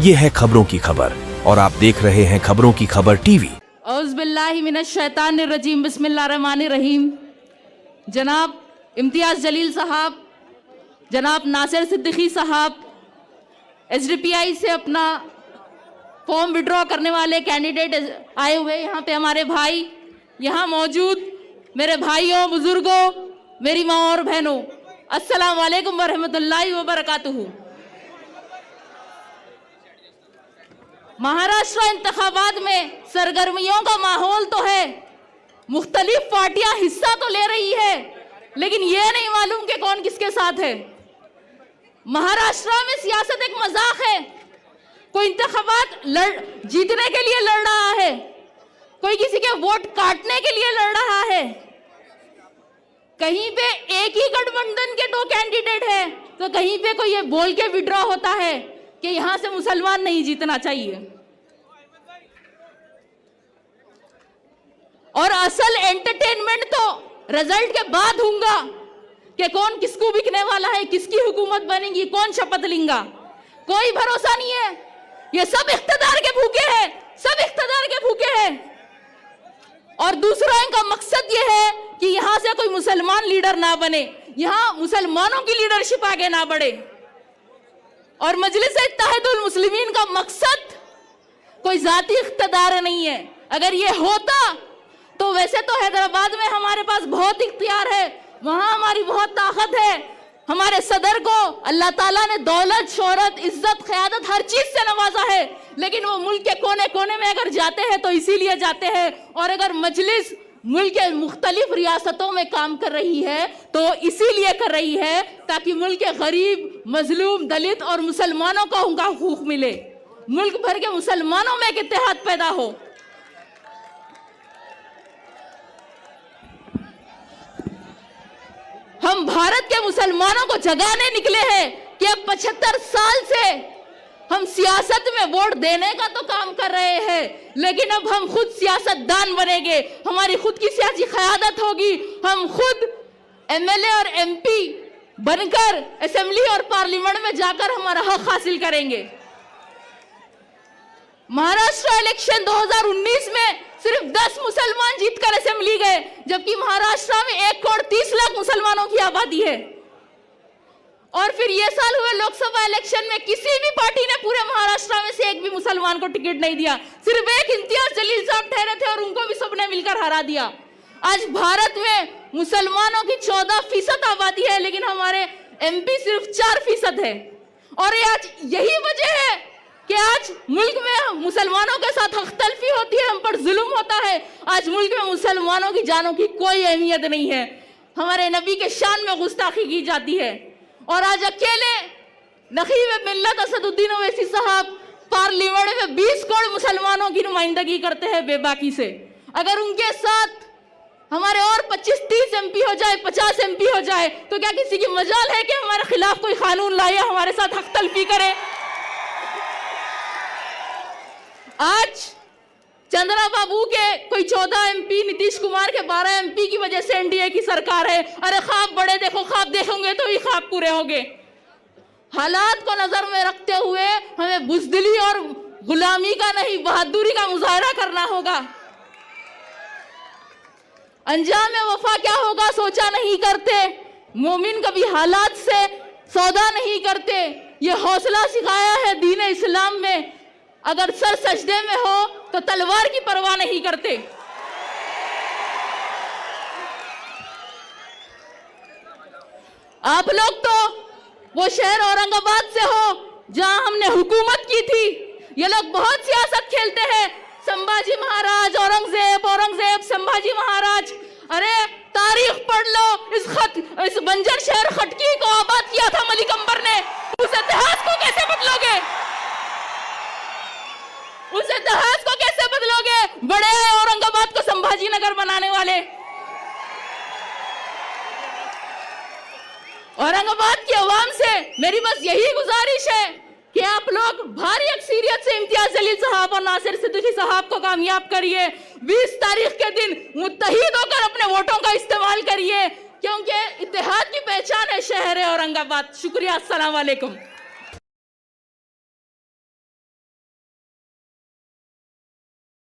ये है खबरों की खबर और आप देख रहे हैं खबरों की खबर टीवी। औज़ुबिल्लाहि मिनश्शैतानिर्रजीम, बिस्मिल्लाहिर्रहमानिर्रहीम। जनाब इम्तियाज़ जलील साहब, जनाब नासिर सिद्दीकी साहब, एसडीपीआई से अपना फॉर्म विड्रॉ करने वाले कैंडिडेट आए हुए यहाँ पे हमारे भाई, यहाँ मौजूद मेरे भाइयों, बुजुर्गों, मेरी माँ और बहनों, अस्सलाम वालेकुम वरहमतुल्लाहि वबरकातुहू। महाराष्ट्र इंतखाबात में सरगर्मियों का माहौल तो है, मुख्तलिफ पार्टियां हिस्सा तो ले रही है, लेकिन ये नहीं मालूम कि कौन किसके साथ है। महाराष्ट्र में सियासत एक मजाक है। कोई इंतखाबात जीतने के लिए लड़ रहा है, कोई किसी के वोट काटने के लिए लड़ रहा है। कहीं पे एक ही गठबंधन के दो कैंडिडेट है, तो कहीं पे कोई ये बोल के विड्रॉ होता है कि यहां से मुसलमान नहीं जीतना चाहिए। और असल एंटरटेनमेंट तो रिजल्ट के बाद होगा कि कौन किसको बिकने वाला है, किसकी हुकूमत बनेगी, कौन शपथ लेगा, कोई भरोसा नहीं है। ये सब इख्तिदार के भूखे हैं, सब इख्तिदार के भूखे हैं। और दूसरा इनका मकसद ये है कि यहां से कोई मुसलमान लीडर ना बने, यहां मुसलमानों की लीडरशिप आगे ना बढ़े। और मजलिस इत्तेहादुल मुस्लिमीन का मकसद कोई जाती इख्तिदार नहीं है। अगर ये होता तो वैसे तो हैदराबाद में हमारे पास बहुत इख्तियार है, वहां हमारी बहुत ताकत है। हमारे सदर को अल्लाह ताला ने दौलत, शोहरत, इज्जत, क़यादत हर चीज से नवाजा है, लेकिन वो मुल्क के कोने कोने में अगर जाते हैं तो इसीलिए जाते हैं। और अगर मजलिस मुल्क के मुख्तलिफ रियासतों में काम कर रही है तो इसीलिए कर रही है ताकि मुल्क के गरीब, मजलूम, दलित और मुसलमानों को उनका हुकूक मिले, मुल्क भर के मुसलमानों में एक इत्तेहाद पैदा हो। हम भारत के मुसलमानों को जगाने निकले हैं कि अब 75 साल से हम सियासत में वोट देने का तो काम कर रहे हैं, लेकिन अब हम खुद सियासतदान बनेंगे, हमारी खुद की सियासी क़यादत होगी। हम खुद एमएलए और एमपी बनकर असेंबली और पार्लियामेंट में जाकर हमारा हक हासिल करेंगे। महाराष्ट्र इलेक्शन 2019 में सिर्फ 10 मुसलमान जीतकर असेंबली गए, जबकि महाराष्ट्र में 1 करोड़ 30 लाख मुसलमानों की आबादी है। और फिर ये साल हुए लोकसभा इलेक्शन में किसी भी पार्टी ने पूरे महाराष्ट्र में से एक भी मुसलमान को टिकट नहीं दिया, सिर्फ एक इम्तियाज जलील साहब ठहरे थे और उनको भी सबने मिलकर हरा दिया। आज भारत में मुसलमानों की 14% आबादी है, लेकिन हमारे एमपी सिर्फ 4% है। और आज यही वजह है कि आज मुल्क में मुसलमानों के साथ हख्तलफी होती है, हम पर जुल्म होता है। आज मुल्क में मुसलमानों की जानों की कोई अहमियत नहीं है, हमारे नबी के शान में गुस्ताखी की जाती है। और आज अकेले नखीब मिल्लत असदुद्दीन ओवैसी साहब पार्लियामेंट में 20 करोड़ मुसलमानों की नुमाइंदगी करते हैं बेबाकी से। अगर उनके साथ हमारे और 25-30 एमपी हो जाए, 50 एमपी हो जाए, तो क्या किसी की मजाल है कि हमारे खिलाफ कोई कानून लाए, हमारे साथ हख्तलफी करे? आज चंद्रा बाबू के कोई 14 एमपी, नीतीश कुमार के 12 एमपी की वजह से एनडीए की सरकार है। अरे ख्वाब बड़े देखो, ख्वाब देखोगे तो ही ख्वाब पूरे होंगे। हालात को नजर में रखते हुए हमें बुज़दिली और गुलामी का नहीं, बहादुरी का मुजाहरा करना होगा। अंजाम वफा क्या होगा सोचा नहीं करते, मोमिन कभी हालात से सौदा नहीं करते। ये हौसला सिखाया है दीन इस्लाम में, अगर सर सजदे में हो तो तलवार की परवाह नहीं करते। आप लोग तो वो शहर औरंगाबाद से हो जहां हमने हुकूमत की थी। ये लोग बहुत सियासत खेलते हैं, संभाजी महाराज, औरंगजेब, औरंगजेब, संभाजी महाराज। अरे तारीख पढ़ लो, इस बंजर शहर खटकी को आबाद किया था मलिक अंबर ने। उस इतिहास को कैसे बदलोगे? उस इतिहास को कैसे बदलोगे? बड़े हैं औरंगाबाद को संभाजी नगर बनाने वाले। औरंगाबाद की आवाम से मेरी बस यही गुजारिश है कि आप लोग भारी अक्सरियत से इम्तियाज जलील साहब और नासिर सिद्दीकी साहब को कामयाब करिए। 20 तारीख के दिन मुत्तहिद होकर अपने वोटों का इस्तेमाल करिए, क्योंकि इत्तेहाद की पहचान है शहर औरंगाबाद। शुक्रिया, अस्सलाम वालेकुम।